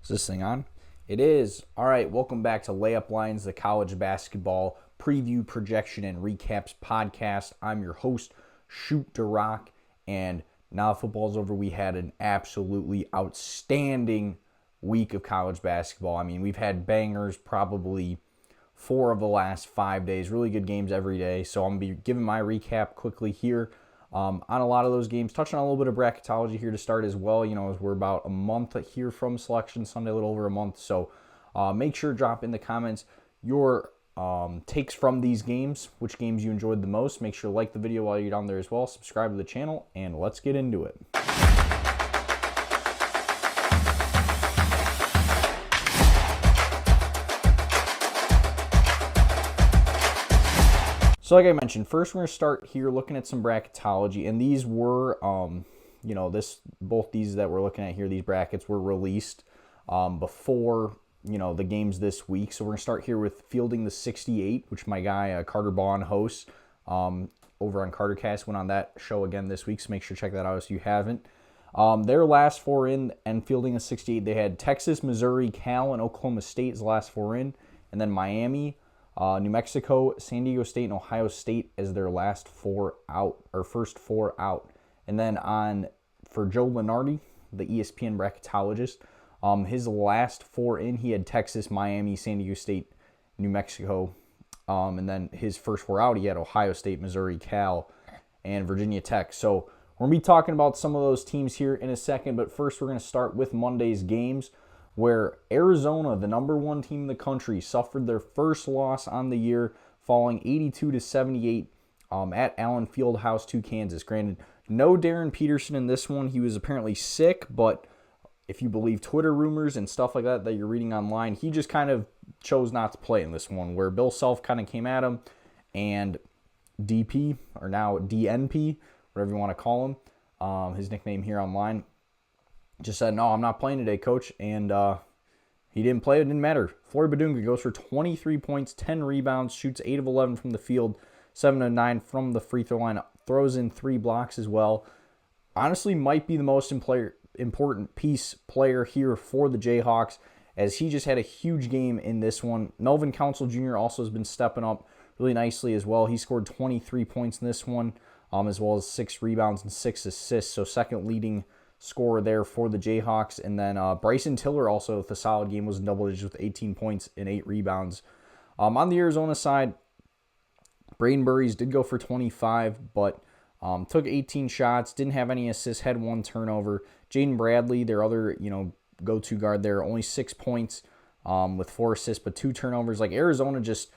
Is this thing on? It is. All right, welcome back to Layup Lines, the college basketball preview, projection, and recaps podcast. I'm your host, DaRock, and now football's over. We had an absolutely outstanding week of college basketball. I mean, we've had bangers probably 4 of the last 5 days. Really good games every day. So I'm going to be giving my recap quickly here on a lot of those games. Touching on a little bit of bracketology here to start as well. You know, as we're about a month here from Selection Sunday, a little over a month. So make sure to drop in the comments your takes from these games, which games you enjoyed the most. Make sure to like the video while you're down there as well. Subscribe to the channel, and let's get into it. So like I mentioned, first we're going to start here looking at some bracketology, and these were, both these that we're looking at here, these brackets were released before, the games this week. So we're going to start here with Fielding the 68, which my guy Carter Baughan hosts over on CarterCast. Went on that show again this week, so make sure to check that out if you haven't. Their last 4 in and Fielding the 68, they had Texas, Missouri, Cal, and Oklahoma State as the last 4 in, and then Miami, New Mexico, San Diego State, and Ohio State as their last 4 out, or first 4 out. And then for Joe Lunardi, the ESPN bracketologist, his last 4 in, he had Texas, Miami, San Diego State, New Mexico. And then his first 4 out, he had Ohio State, Missouri, Cal, and Virginia Tech. So we're going to be talking about some of those teams here in a second. But first, we're going to start with Monday's games, where Arizona, the number 1 team in the country, suffered their first loss on the year, falling 82-78 at Allen Fieldhouse to Kansas. Granted, no Darren Peterson in this one. He was apparently sick, but if you believe Twitter rumors and stuff like that you're reading online, he just kind of chose not to play in this one, where Bill Self kind of came at him, and DP, or now DNP, whatever you want to call him, his nickname here online, just said, "No, I'm not playing today, coach." And he didn't play. It didn't matter. Flory Badunga goes for 23 points, 10 rebounds, shoots 8 of 11 from the field, 7 of 9 from the free throw line, throws in 3 blocks as well. Honestly, might be the most important player here for the Jayhawks, as he just had a huge game in this one. Melvin Council Jr. also has been stepping up really nicely as well. He scored 23 points in this one, as well as 6 rebounds and 6 assists. So second leading scorer there for the Jayhawks. And then Bryson Tiller also with a solid game, was in double digits with 18 points and 8 rebounds. On the Arizona side, Braden Burries did go for 25, but took 18 shots, didn't have any assists, had 1 turnover. Jaden Bradley, their other go-to guard there, only 6 points with 4 assists, but 2 turnovers. Like, Arizona just,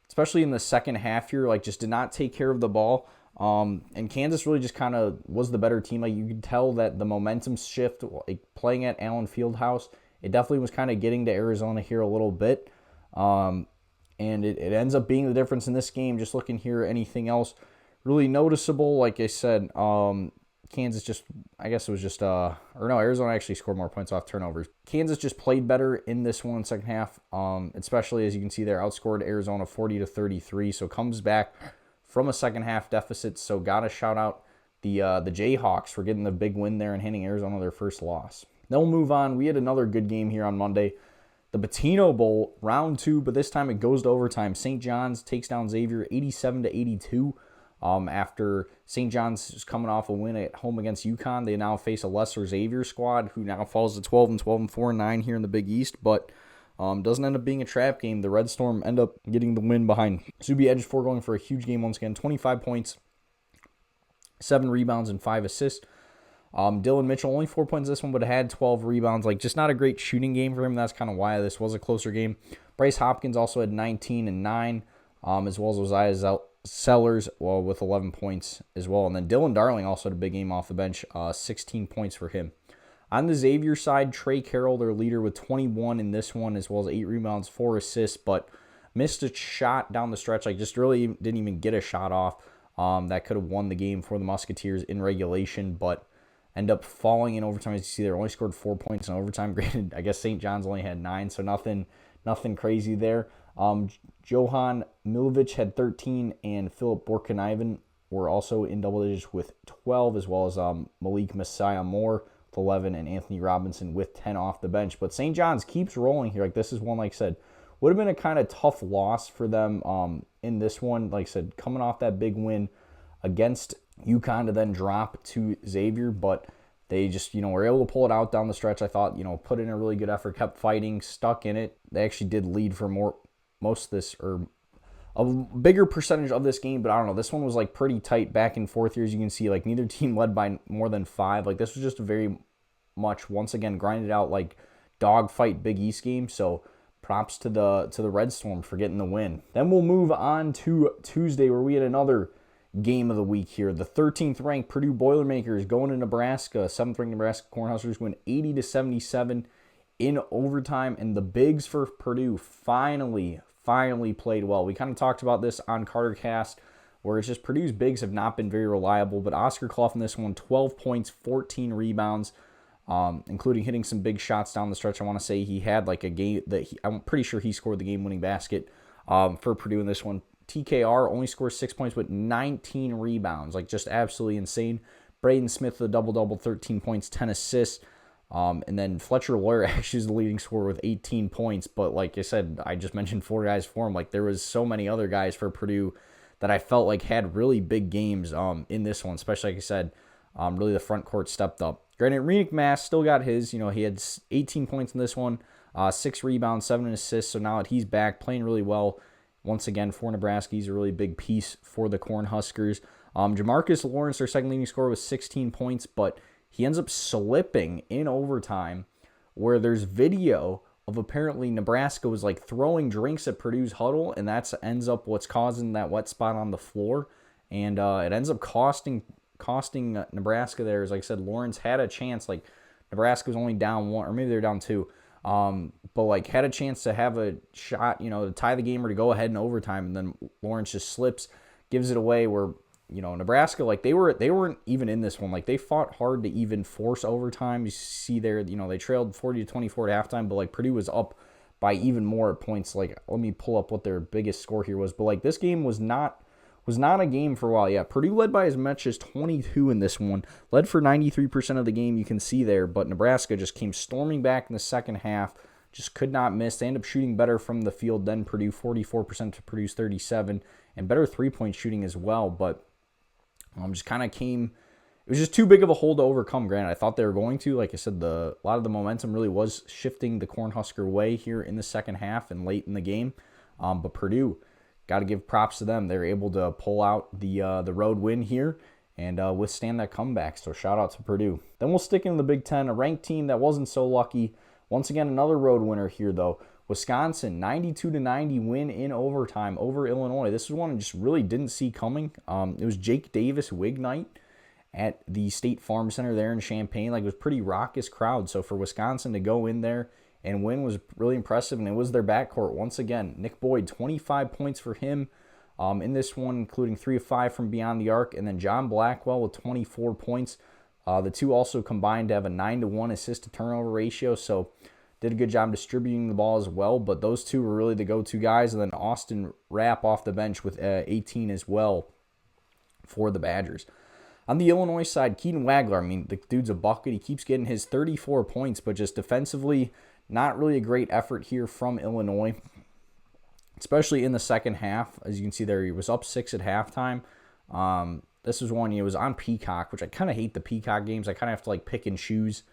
especially in the second half here, just did not take care of the ball. And Kansas really just kind of was the better team. Like, you could tell that the momentum shift, playing at Allen Fieldhouse, it definitely was kind of getting to Arizona here a little bit. And it ends up being the difference in this game. Just looking here, anything else really noticeable? Like I said, Kansas just, I guess it was just, Arizona actually scored more points off turnovers. Kansas just played better in this one second half, especially as you can see there, outscored Arizona 40-33. So comes back from a second half deficit. So got to shout out the Jayhawks for getting the big win there and handing Arizona their first loss. Then we'll move on. We had another good game here on Monday. The Pitino Bowl, round 2, but this time it goes to overtime. St. John's takes down Xavier 87-82. After St. John's is coming off a win at home against UConn, they now face a lesser Xavier squad, who now falls to 12-4-9 here in the Big East, but doesn't end up being a trap game. The Red Storm end up getting the win behind Subi Ejiofor, going for a huge game once again. 25 points, 7 rebounds, and 5 assists. Dylan Mitchell, only 4 points this one, but had 12 rebounds. Just not a great shooting game for him. That's kind of why this was a closer game. Bryce Hopkins also had 19 and 9, as well as Josiah Sellers, with 11 points as well. And then Dylan Darling also had a big game off the bench, 16 points for him. On the Xavier side, Trey Carroll, their leader, with 21 in this one, as well as 8 rebounds, 4 assists, but missed a shot down the stretch. Just really didn't even get a shot off. That could have won the game for the Musketeers in regulation, but end up falling in overtime. As you see there, only scored 4 points in overtime. Granted, I guess St. John's only had 9, so nothing crazy there. Johan Milovic had 13, and Philip Borkaniven were also in double digits with 12, as well as Malik Messiah Moore with 11, and Anthony Robinson with 10 off the bench. But St. John's keeps rolling here. Like, this is one, like I said, would have been a kind of tough loss for them in this one. Like I said, coming off that big win against UConn to then drop to Xavier, but they just, were able to pull it out down the stretch. I thought, put in a really good effort, kept fighting, stuck in it. They actually did lead for most of this, or a bigger percentage of this game, but I don't know. This one was like pretty tight back and forth here, as you can see. Like, neither team led by more than 5. Like, this was just a very much, once again, grinded out like dogfight Big East game. So props to the Red Storm for getting the win. Then we'll move on to Tuesday, where we had another game of the week here. The 13th ranked Purdue Boilermakers going to Nebraska. 7th ranked Nebraska Cornhuskers win 80-77 in overtime, and the bigs for Purdue finally played well. We kind of talked about this on CarterCast, where it's just Purdue's bigs have not been very reliable, but Oscar Clough in this one, 12 points, 14 rebounds, including hitting some big shots down the stretch. I want to say he had like a game that I'm pretty sure he scored the game-winning basket for Purdue in this one. TKR only scores 6 points with 19 rebounds, like just absolutely insane. Braden Smith with a double-double, 13 points, 10 assists. And then Fletcher Lawyer actually is the leading scorer with 18 points. But like I said, I just mentioned 4 guys for him. Like, there was so many other guys for Purdue that I felt like had really big games in this one, especially, like I said, really the front court stepped up. Granted, Renick Mass still got his. He had 18 points in this one, 6 rebounds, 7 assists. So now that he's back, playing really well. Once again, for Nebraska, he's a really big piece for the Cornhuskers. Jamarcus Lawrence, their second leading scorer, with 16 points, but he ends up slipping in overtime, where there's video of apparently Nebraska was like throwing drinks at Purdue's huddle, and that ends up what's causing that wet spot on the floor, and it ends up costing Nebraska there. As like I said, Lawrence had a chance. Like, Nebraska was only down 1, or maybe they're down 2. But like had a chance to have a shot, to tie the game or to go ahead in overtime, and then Lawrence just slips, gives it away. Where Nebraska, like they weren't even in this one. Like, they fought hard to even force overtime. You see there, they trailed 40-24 at halftime, but like Purdue was up by even more points. Like, let me pull up what their biggest score here was. But like, this game was not a game for a while. Yeah, Purdue led by as much as 22 in this one. Led for 93% of the game, you can see there. But Nebraska just came storming back in the second half. Just could not miss. They end up shooting better from the field than Purdue, 44% to Purdue's 37%, and better three-point shooting as well. But just kind of came. It was just too big of a hole to overcome. Granted, I thought they were going to. Like I said, a lot of the momentum really was shifting the Cornhusker way here in the second half and late in the game. But Purdue, got to give props to them. They're able to pull out the road win here and withstand that comeback. So shout out to Purdue. Then we'll stick in the Big Ten, a ranked team that wasn't so lucky. Once again, another road winner here, though. Wisconsin, 92-90 win in overtime over Illinois. This was one I just really didn't see coming. It was Jake Davis wig night at the State Farm Center there in Champaign. Like, it was a pretty raucous crowd. So for Wisconsin to go in there and win was really impressive, and it was their backcourt once again. Nick Boyd, 25 points for him in this one, including 3 of 5 from beyond the arc, and then John Blackwell with 24 points. The two also combined to have a 9-to-1 assist-to-turnover ratio, so did a good job distributing the ball as well, but those two were really the go-to guys, and then Austin Rapp off the bench with 18 as well for the Badgers. On the Illinois side, Keaton Wagler, the dude's a bucket. He keeps getting his 34 points, but just defensively, not really a great effort here from Illinois, especially in the second half. As you can see there, he was up 6 at halftime. This was one, it was on Peacock, which I kind of hate the Peacock games. I kind of have to like pick and choose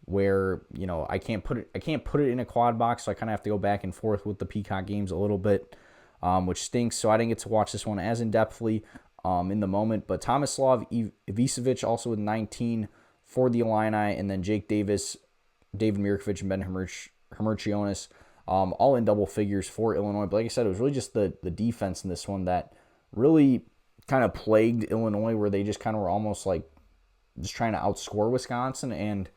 where, I can't put it in a quad box, so I kind of have to go back and forth with the Peacock games a little bit, which stinks. So I didn't get to watch this one as in-depthly in the moment. But Tomislav Ivicevic also with 19 for the Illini, and then Jake Davis, David Mirkovic, and Ben Hermerchionis, all in double figures for Illinois. But like I said, it was really just the defense in this one that really kind of plagued Illinois, where they just kind of were almost like just trying to outscore Wisconsin. And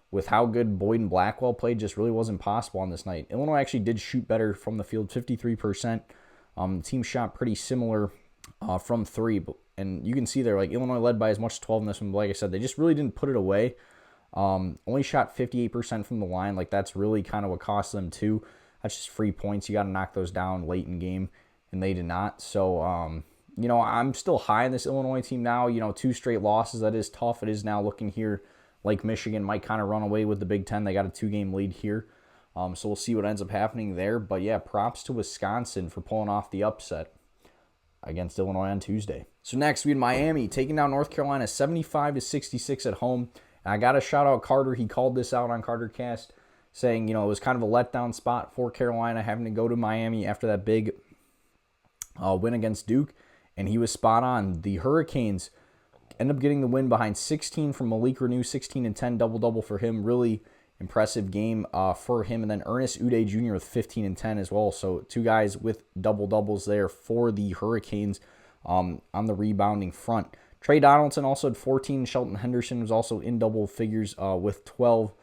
with how good Boyd and Blackwell played, just really wasn't possible on this night. Illinois actually did shoot better from the field, 53%. The team shot pretty similar from 3. And you can see there, like, Illinois led by as much as 12 in this one. But like I said, they just really didn't put it away. Only shot 58% from the line. Like, that's really kind of what cost them too. That's just free points. You got to knock those down late in game, and they did not. So, I'm still high in this Illinois team now. 2 straight losses. That is tough. It is now looking here like Michigan might kind of run away with the Big Ten. They got a 2-game lead here. So we'll see what ends up happening there. But yeah, props to Wisconsin for pulling off the upset against Illinois on Tuesday. So next, we had Miami taking down North Carolina 75-66 at home. And I got to shout out Carter. He called this out on CarterCast, saying, it was kind of a letdown spot for Carolina having to go to Miami after that big win against Duke. And he was spot on. The Hurricanes end up getting the win behind 16 from Malik Renew, 16 and 10, double-double for him. Really impressive game for him. And then Ernest Uday Jr. with 15 and 10 as well. So 2 guys with double-doubles there for the Hurricanes on the rebounding front. Trey Donaldson also had 14. Shelton Henderson was also in double figures with 12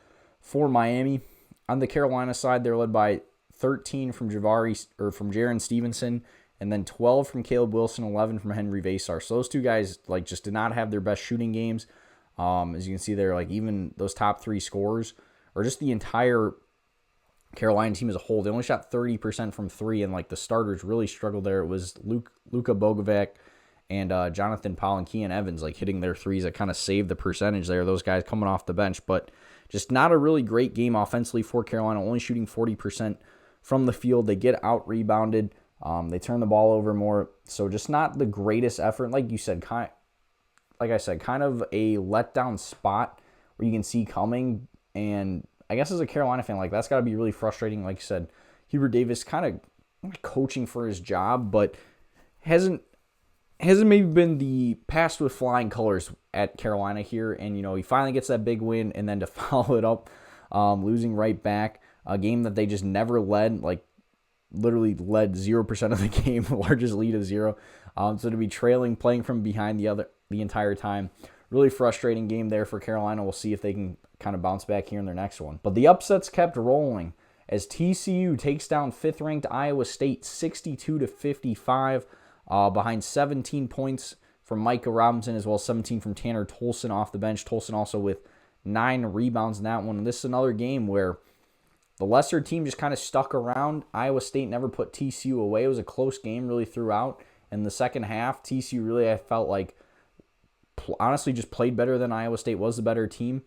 for Miami. On the Carolina side, they're led by 13 from Jaron Stevenson, and then 12 from Caleb Wilson, 11 from Henry Vasar. So those 2 guys just did not have their best shooting games. As you can see there, even those top 3 scorers, or just the entire Carolina team as a whole, they only shot 30% from 3, and the starters really struggled there. It was Luka Bogovac and Jonathan Powell and Keon Evans hitting their threes that kind of saved the percentage there. Those guys coming off the bench, but just not a really great game offensively for Carolina, only shooting 40% from the field. They get out-rebounded. They turn the ball over more, so just not the greatest effort. Like you said, kind of a letdown spot where you can see coming. And I guess as a Carolina fan, that's got to be really frustrating. Like you said, Hubert Davis kind of coaching for his job, but hasn't maybe been the passed with flying colors at Carolina here. And, he finally gets that big win, and then to follow it up, losing right back, a game that they just never led, literally led 0% of the game, the largest lead of 0. So to be trailing, playing from behind the entire time, really frustrating game there for Carolina. We'll see if they can kind of bounce back here in their next one. But the upsets kept rolling as TCU takes down 5th-ranked Iowa State 62-55 behind 17 points from Micah Robinson, as well as 17 from Tanner Tolson off the bench. Tolson also with 9 rebounds in that one. And this is another game where the lesser team just kind of stuck around. Iowa State never put TCU away. It was a close game really throughout. In the second half, TCU really, I felt honestly just played better than Iowa State, was the better team.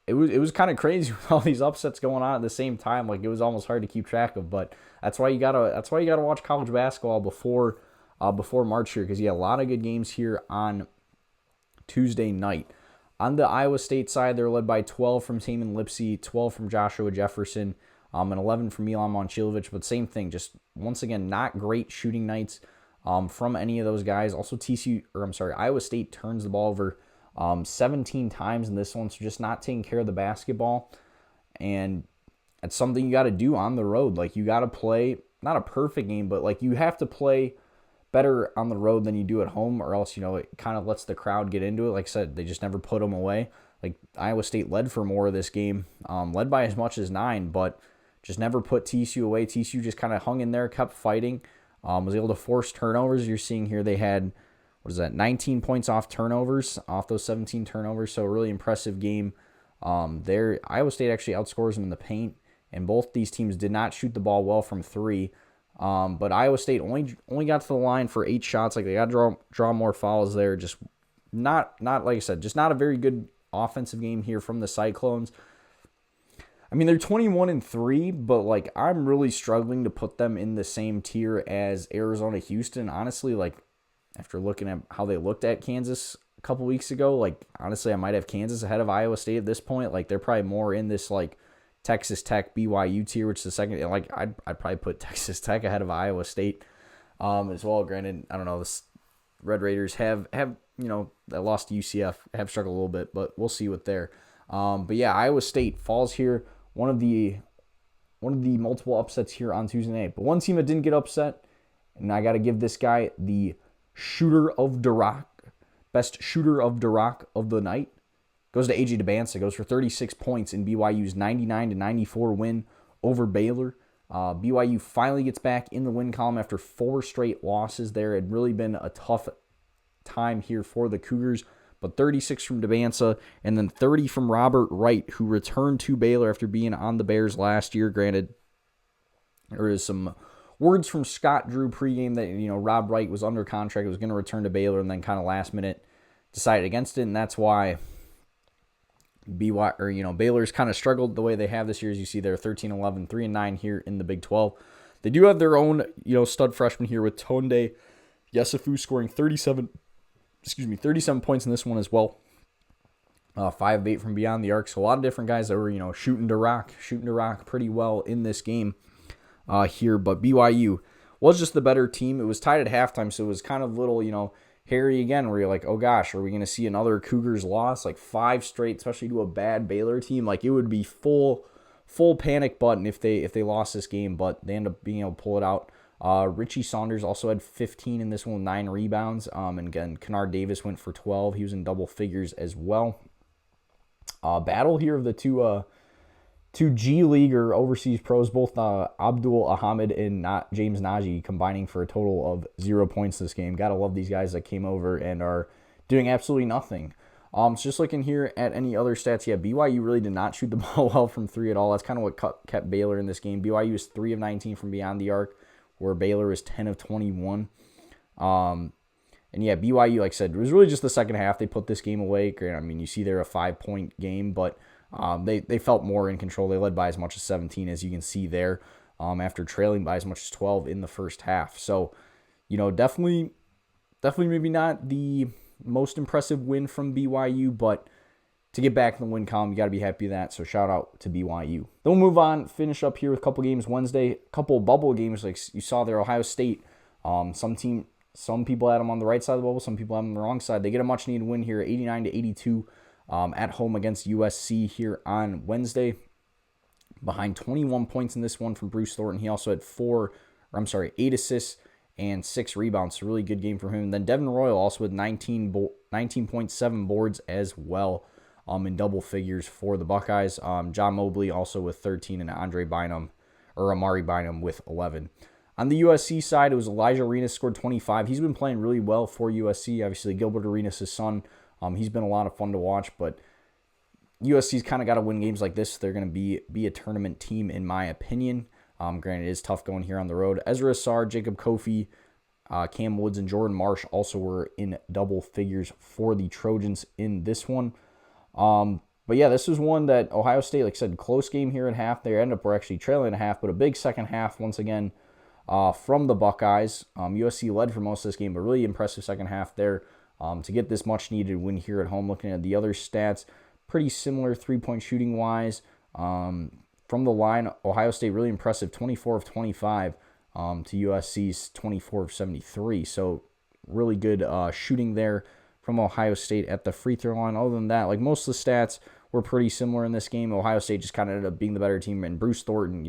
It was kind of crazy with all these upsets going on at the same time. It was almost hard to keep track of. But that's why you gotta watch college basketball before March here, because you got a lot of good games here on Tuesday night. On the Iowa State side, they're led by 12 from Taman Lipsey, 12 from Joshua Jefferson, and 11 from Milan Momcilovic. But same thing, just once again, not great shooting nights from any of those guys. Also, Iowa State turns the ball over 17 times in this one, so just not taking care of the basketball. And it's something you got to do on the road. You got to play, not a perfect game, but you have to play better on the road than you do at home, or else, it kind of lets the crowd get into it. Like I said, they just never put them away. Iowa State led for more of this game, led by as much as 9, but just never put TCU away. TCU just kind of hung in there, kept fighting, was able to force turnovers. You're seeing here they had, 19 points off turnovers, off those 17 turnovers, so a really impressive game there. Iowa State actually outscores them in the paint, and both these teams did not shoot the ball well from 3. But Iowa State only got to the line for 8 shots. They got to draw more fouls there. Just not like I said, just not a very good offensive game here from the Cyclones. I mean, they're 21-3, but I'm really struggling to put them in the same tier as Arizona, Houston. Honestly, after looking at how they looked at Kansas a couple weeks ago, honestly, I might have Kansas ahead of Iowa State at this point. They're probably more in this Texas Tech, BYU tier, which is the second. I'd probably put Texas Tech ahead of Iowa State as well. Granted, I don't know, the Red Raiders have that lost to UCF, have struggled a little bit, but we'll see what they're. But yeah, Iowa State falls here. One of the multiple upsets here on Tuesday night. But one team that didn't get upset, and I got to give this guy the shooter of DaRock, best shooter of DaRock of the night, goes to A.J. Debance. Goes for 36 points in BYU's 99-94 win over Baylor. BYU finally gets back in the win column after 4 straight losses there. It had really been a tough time here for the Cougars, but 36 from Debance and then 30 from Robert Wright, who returned to Baylor after being on the Bears last year. Granted, there is some words from Scott Drew pregame that, Rob Wright was under contract, was going to return to Baylor, and then kind of last minute decided against it, and that's why Baylor's kind of struggled the way they have this year. As you see, they're 13-11, 3-9 here in the Big 12. They do have their own, stud freshman here with Tonde Yesufu scoring 37 points in this one as well. 5 of 8 from beyond the arc. So a lot of different guys that were, shooting DaRock pretty well in this game here. But BYU was just the better team. It was tied at halftime, so it was kind of little, hairy again, where you're like, oh gosh, are we going to see another Cougars loss? Like 5 straight, especially to a bad Baylor team. Like it would be full panic button if they lost this game, but they end up being able to pull it out. Richie Saunders also had 15 in this one with 9 rebounds. And again, Kennard Davis went for 12. He was in double figures as well. Battle here of the two G League or overseas pros, both Abdul Ahmed and James Najee combining for a total of 0 points this game. Gotta love these guys that came over and are doing absolutely nothing. So just looking here at any other stats, BYU really did not shoot the ball well from 3 at all. That's kind of what kept Baylor in this game. BYU was 3 of 19 from beyond the arc, where Baylor was 10 of 21. And BYU, like I said, it was really just the second half. They put this game away. I mean, you see they're a 5-point game, but they felt more in control. They led by as much as 17, as you can see there, after trailing by as much as 12 in the first half. So, definitely maybe not the most impressive win from BYU, but to get back in the win column, you got to be happy with that. So shout out to BYU. Then we'll move on, finish up here with a couple games Wednesday, a couple bubble games like you saw there. Ohio State, some people had them on the right side of the bubble, some people had them on the wrong side. They get a much needed win here, 89-82 at home against USC here on Wednesday. Behind 21 points in this one from Bruce Thornton. He also had 8 assists and 6 rebounds. So really good game for him. And then Devin Royal also with 19.7 boards as well, in double figures for the Buckeyes. John Mobley also with 13, and Amari Bynum with 11. On the USC side, it was Elijah Arenas scored 25. He's been playing really well for USC. Obviously, Gilbert Arenas' son. He's been a lot of fun to watch, but USC's kind of got to win games like this. They're going to be a tournament team, in my opinion. Granted, it is tough going here on the road. Ezra Assar, Jacob Kofi, Cam Woods, and Jordan Marsh also were in double figures for the Trojans in this one. But this was one that Ohio State, like I said, close game here at half. They were actually trailing at half, but a big second half once again from the Buckeyes. USC led for most of this game, but really impressive second half there to get this much needed win here at home. Looking at the other stats, pretty similar 3-point shooting wise. From the line, Ohio State really impressive, 24 of 25 to USC's 24 of 73. So really good shooting there from Ohio State at the free throw line. Other than that, like most of the stats were pretty similar in this game. Ohio State just kind of ended up being the better team, and Bruce Thornton,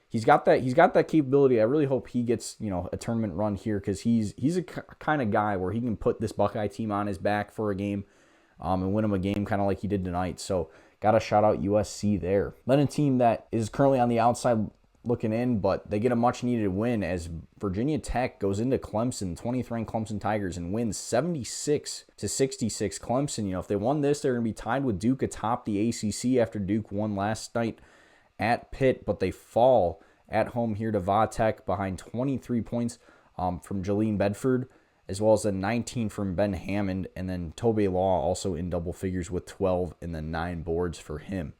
he's got that capability. I really hope he gets, a tournament run here, because he's a kind of guy where he can put this Buckeye team on his back for a game and win him a game kind of like he did tonight. So got to shout out USC there. Then a team that is currently on the outside looking in, but they get a much needed win as Virginia Tech goes into Clemson, 20th ranked Clemson Tigers, and wins 76-66. Clemson, if they won this, they're going to be tied with Duke atop the ACC after Duke won last night at Pitt, but they fall at home here to Va Tech behind 23 points from Jalen Bedford, as well as a 19 from Ben Hammond, and then Tobe Law also in double figures with 12 and then 9 boards for him.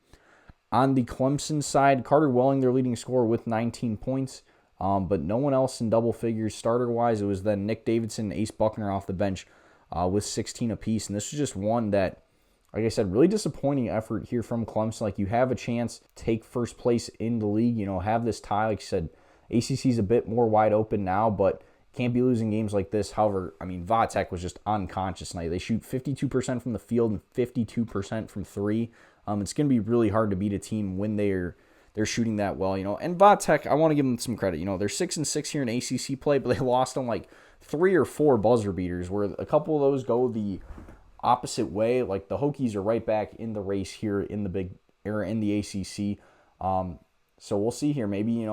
On the Clemson side, Carter Welling, their leading scorer, with 19 points, but no one else in double figures starter-wise. It was then Nick Davidson and Ace Buckner off the bench with 16 apiece, and this was just one that, like I said, really disappointing effort here from Clemson. Like, you have a chance to take first place in the league, have this tie. Like I said, ACC's a bit more wide open now, but can't be losing games like this. However, Va Tech was just unconscious tonight. They shoot 52% from the field and 52% from 3. It's going to be really hard to beat a team when they're shooting that well, And Va Tech, I want to give them some credit. They're 6-6 here in ACC play, but they lost on like 3 or 4 buzzer beaters, where a couple of those go the opposite way. Like the Hokies are right back in the race here in the ACC. So we'll see here. Maybe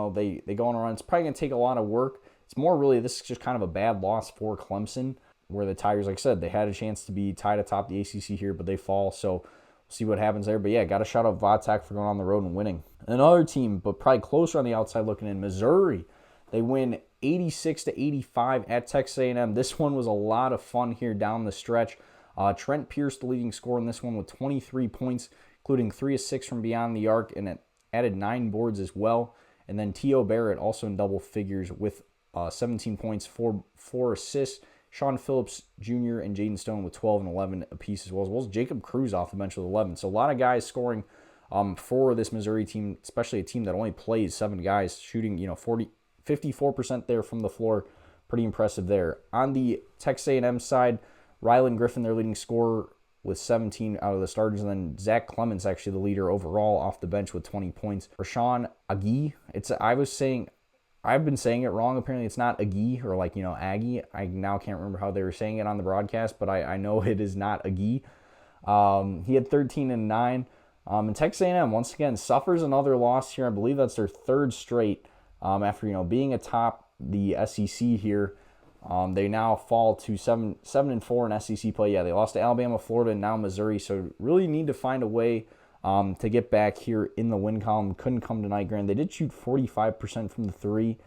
they go on a run. It's probably going to take a lot of work. It's more really this is just kind of a bad loss for Clemson, where the Tigers, like I said, they had a chance to be tied atop the ACC here, but they fall. So we'll see what happens there. But got to shout out Va Tech for going on the road and winning. Another team, but probably closer on the outside looking in, Missouri. They win 86-85 at Texas A&M. This one was a lot of fun here down the stretch. Trent Pierce, the leading scorer in this one with 23 points. including 3 of 6 from beyond the arc, and it added 9 boards as well. And then T.O. Barrett also in double figures with 17 points, 4 assists. Sean Phillips Jr. and Jaden Stone with 12 and 11 apiece as well as Jacob Cruz off the bench with 11. So a lot of guys scoring for this Missouri team, especially a team that only plays 7 guys, shooting 54% there from the floor. Pretty impressive there. On the Texas A&M side, Rylan Griffin, their leading scorer, with 17 out of the starters, and then Zach Clements, actually the leader overall off the bench with 20 points. Rashawn Agee, I've been saying it wrong. Apparently it's not Agee or Aggie. I now can't remember how they were saying it on the broadcast, but I know it is not Agee. He had 13 and 9. And Texas A&M, once again, suffers another loss here. I believe that's their 3rd straight after, being atop the SEC here. They now fall to 7-4 in SEC play. Yeah, they lost to Alabama, Florida, and now Missouri. So really need to find a way to get back here in the win column. Couldn't come tonight. Granted, they did shoot 45% from the 3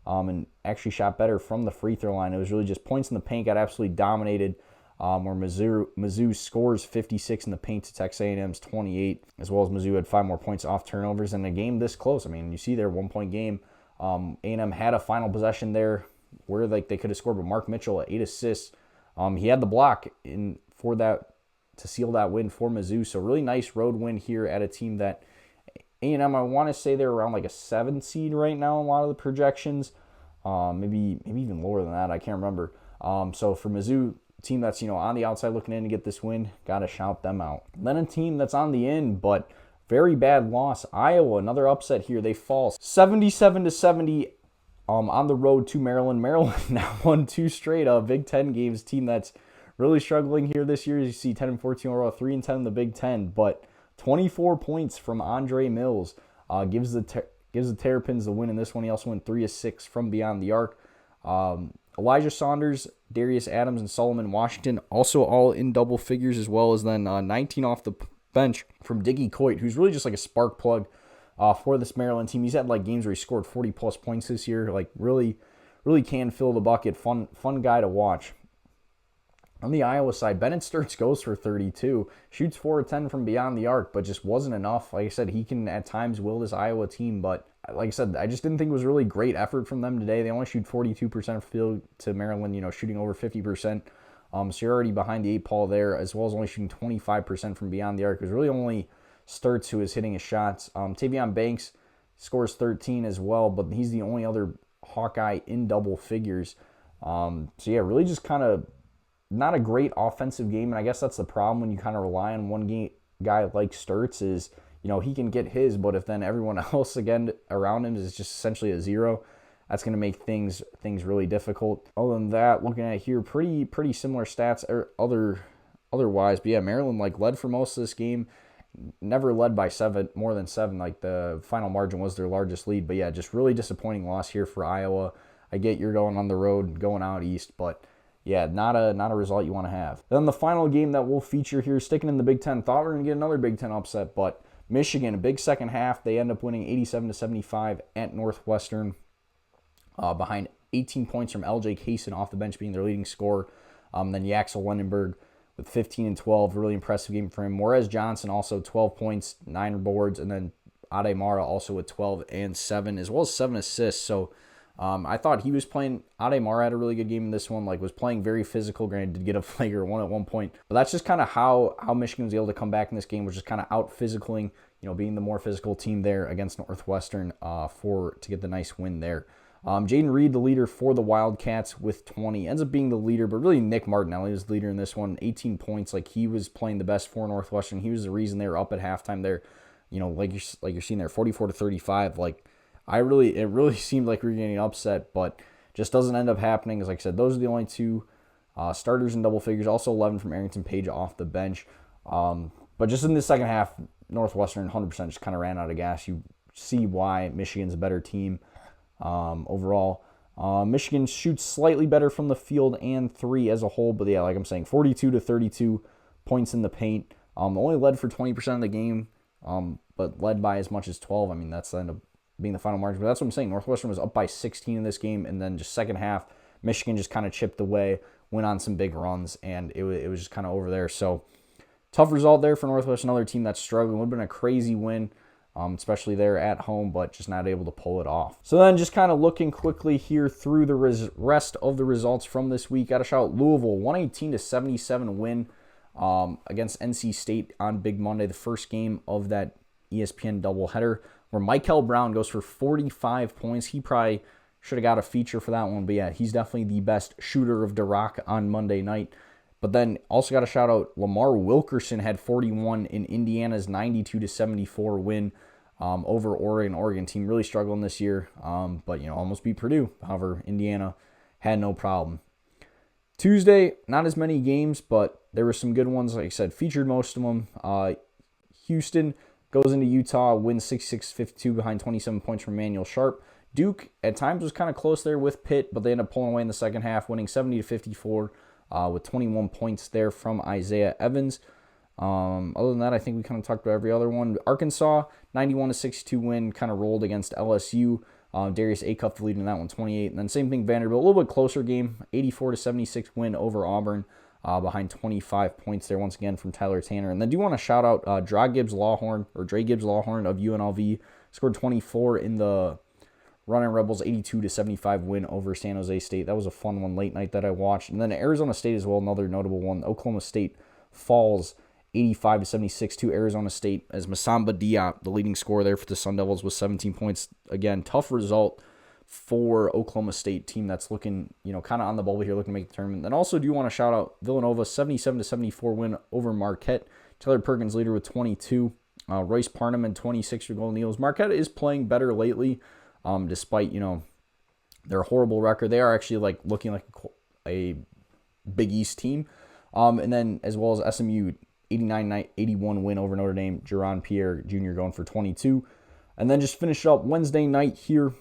and actually shot better from the free throw line. It was really just points in the paint, got absolutely dominated, where Mizzou scores 56 in the paint to Texas A&M's 28, as well as Mizzou had 5 more points off turnovers in a game this close. I mean, you see their 1-point game. A&M had a final possession there where they could have scored, but Mark Mitchell at 8 assists. He had the block for that to seal that win for Mizzou. So really nice road win here at a team that A&M, I want to say they're around a 7 seed right now in a lot of the projections. Maybe even lower than that. I can't remember. So for Mizzou, team that's on the outside looking in to get this win, got to shout them out. Then a team that's on the in, but very bad loss. Iowa, another upset here. They fall 77-70 on the road to Maryland. Maryland now won 2 straight Big Ten games. Team that's really struggling here this year. As you see, 10-14 overall, 3-10 in the Big Ten, but 24 points from Andre Mills gives the Terrapins the win in this one. He also went 3 of 6 from beyond the arc. Elijah Saunders, Darius Adams, and Solomon Washington also all in double figures, as well as then 19 off the bench from Diggy Coit, who's really just a spark plug for this Maryland team. He's had games where he scored 40+ points this year. Really can fill the bucket. Fun guy to watch. On the Iowa side, Bennett Sturts goes for 32, shoots 4 of 10 from beyond the arc, but just wasn't enough. Like I said, he can at times will this Iowa team, but like I said, I just didn't think it was really great effort from them today. They only shoot 42% field to Maryland, shooting over 50%. So you're already behind the 8 ball there, as well as only shooting 25% from beyond the arc. It was really only Sturts who is hitting his shots. Tavion Banks scores 13 as well, but he's the only other Hawkeye in double figures. So yeah, really just kind of not a great offensive game, and I guess that's the problem when you kind of rely on one guy like Sturts is, he can get his, but if then everyone else again around him is just essentially a 0, that's going to make things really difficult. Other than that, looking at here, pretty similar stats otherwise. But yeah, Maryland led for most of this game, never led by more than 7. The final margin was their largest lead. But yeah, just really disappointing loss here for Iowa. I get you're going on the road, going out east, but yeah, not a result you want to have. Then the final game that we'll feature here, sticking in the Big Ten. Thought we were going to get another Big Ten upset, but Michigan, a big second half. They end up winning 87-75 at Northwestern, behind 18 points from L.J. Kaysen off the bench being their leading scorer. Then Yaxel Lendenberg with 15 and 12, really impressive game for him. Morez Johnson also 12 points, 9 boards, and then Ade Mara also with 12 and 7, as well as 7 assists. So I thought he was playing. Ade Mara had a really good game in this one. Was playing very physical. Granted, did get a flagrant 1 at one point, but that's just kind of how Michigan was able to come back in this game, was just kind of out physicaling, being the more physical team there against Northwestern to get the nice win there. Jaden Reed, the leader for the Wildcats with 20, ends up being the leader, but really Nick Martinelli was the leader in this one. 18 points. He was playing the best for Northwestern. He was the reason they were up at halftime there. Like you're seeing there, 44-35. It really seemed like we were getting upset, but just doesn't end up happening. As I said, those are the only 2 starters in double figures. Also 11 from Arrington Page off the bench. But just in the second half, Northwestern 100% just kind of ran out of gas. You see why Michigan's a better team overall. Michigan shoots slightly better from the field and 3 as a whole, but yeah, like I'm saying, 42-32 points in the paint. Only led for 20% of the game, but led by as much as 12. I mean, that's the end up being the final margin. But that's what I'm saying. Northwestern was up by 16 in this game, and then just second half, Michigan just kind of chipped away, went on some big runs, and it was just kind of over there. So tough result there for Northwestern, another team that's struggling. Would have been a crazy win, especially there at home, but just not able to pull it off. So then just kind of looking quickly here through the rest of the results from this week. Got to shout out Louisville, 118-77 win against NC State on Big Monday, the first game of that ESPN doubleheader, where Michael Brown goes for 45 points. He probably should have got a feature for that one, but yeah, he's definitely the best shooter of DaRock on Monday night. But then also got to shout out Lamar Wilkerson had 41 in Indiana's 92-74 win over Oregon. Oregon team really struggling this year, but almost beat Purdue. However, Indiana had no problem. Tuesday, not as many games, but there were some good ones. Like I said, featured most of them. Houston goes into Utah, wins 66-52 behind 27 points from Manuel Sharp. Duke at times was kind of close there with Pitt, but they ended up pulling away in the second half, winning 70-54 with 21 points there from Isaiah Evans. Other than that, I think we kind of talked about every other one. Arkansas, 91-62 win, kind of rolled against LSU. Darius Acuff leading that one, 28. And then same thing, Vanderbilt, a little bit closer game, 84-76 win over Auburn, behind 25 points there once again from Tyler Tanner. And then do want to shout out Dre Gibbs Lawhorn of UNLV, scored 24 in the Running Rebels 82-75 win over San Jose State. That was a fun one late night that I watched. And then Arizona State as well, another notable one. Oklahoma State falls 85-76 to Arizona State as Masamba Diop, the leading scorer there for the Sun Devils, with 17 points. Again, tough result for Oklahoma State team that's looking, kind of on the bubble here, looking to make the tournament. Then also do want to shout out Villanova, 77-74 win over Marquette. Taylor Perkins leader with 22. Royce Parnham 26 for Golden Eagles. Marquette is playing better lately, despite, their horrible record. They are actually looking like a Big East team. And then as well as SMU, 89-81 win over Notre Dame. Jaron Pierre Jr. going for 22. And then just finish up Wednesday night here.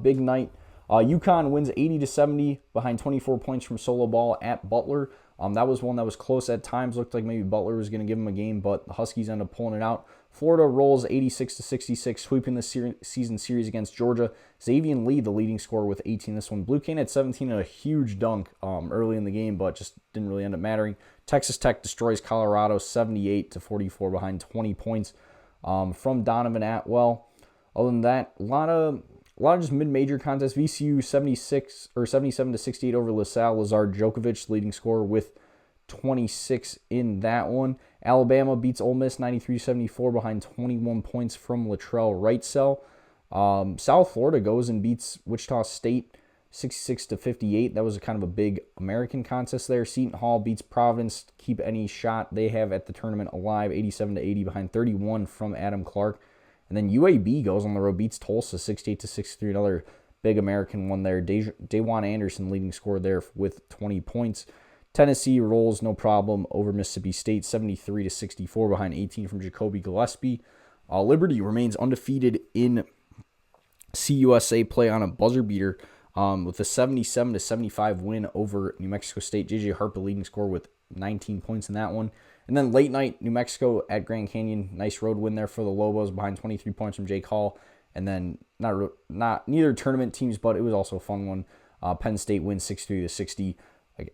Big night. UConn wins 80-70 behind 24 points from Solo Ball at Butler. That was one that was close at times. Looked like maybe Butler was going to give them a game, but the Huskies ended up pulling it out. Florida rolls 86-66, sweeping the season series against Georgia. Xavier Lee, the leading scorer, with 18 this one. Blue Cane at 17 and a huge dunk early in the game, but just didn't really end up mattering. Texas Tech destroys Colorado 78-44 behind 20 points from Donovan Atwell. Other than that, a lot of just mid-major contests. VCU 77-68 over LaSalle. Lazar Djokovic, leading scorer, with 26 in that one. Alabama beats Ole Miss 93-74 behind 21 points from Latrell Wrightsell. South Florida goes and beats Wichita State 66-58. That was kind of a big American contest there. Seton Hall beats Providence to keep any shot they have at the tournament alive, 87-80 behind 31 from Adam Clark. And then UAB goes on the road, beats Tulsa 68-63. Another big American one there. Dajuan Anderson, leading scorer there with 20 points. Tennessee rolls no problem over Mississippi State 73-64 behind 18 from Jacoby Gillespie. Liberty remains undefeated in CUSA play on a buzzer beater with a 77-75 win over New Mexico State. J.J. Harper, leading scorer, with 19 points in that one. And then late night, New Mexico at Grand Canyon. Nice road win there for the Lobos behind 23 points from Jake Hall. And then neither tournament teams, but it was also a fun one. Penn State wins 63-60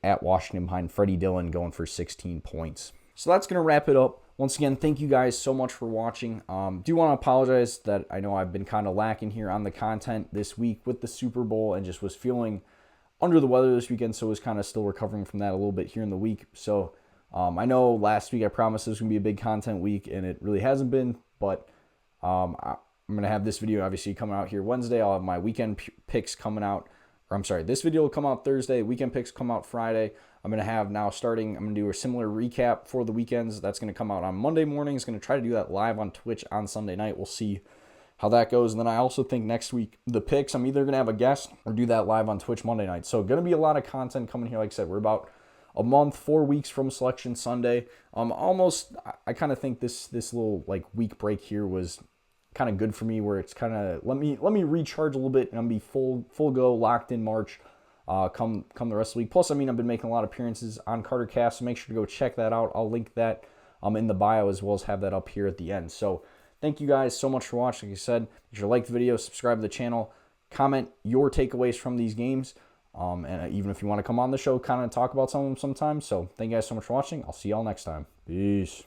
at Washington behind Freddie Dillon, going for 16 points. So that's going to wrap it up. Once again, thank you guys so much for watching. Do want to apologize that I know I've been kind of lacking here on the content this week with the Super Bowl and just was feeling under the weather this weekend, so was kind of still recovering from that a little bit here in the week. So I know last week I promised this was going to be a big content week, and it really hasn't been, but I'm going to have this video obviously coming out here Wednesday. I'll have my weekend picks coming out. This video will come out Thursday. Weekend picks come out Friday. I'm going to have I'm going to do a similar recap for the weekends. That's going to come out on Monday morning. It's going to try to do that live on Twitch on Sunday night. We'll see how that goes. And then I also think next week, the picks, I'm either going to have a guest or do that live on Twitch Monday night. So going to be a lot of content coming here. Like I said, we're about a month, 4 weeks from Selection Sunday. I kind of think this little week break here was kind of good for me, where it's kind of let me recharge a little bit and I'm be full go locked in March come the rest of the week. Plus, I've been making a lot of appearances on Carter Cast, so make sure to go check that out. I'll link that in the bio, as well as have that up here at the end. So thank you guys so much for watching. Like I said, make sure to like the video, subscribe to the channel, comment your takeaways from these games. And even if you want to come on the show, kind of talk about some of them sometimes. So thank you guys so much for watching. I'll see y'all next time. Peace.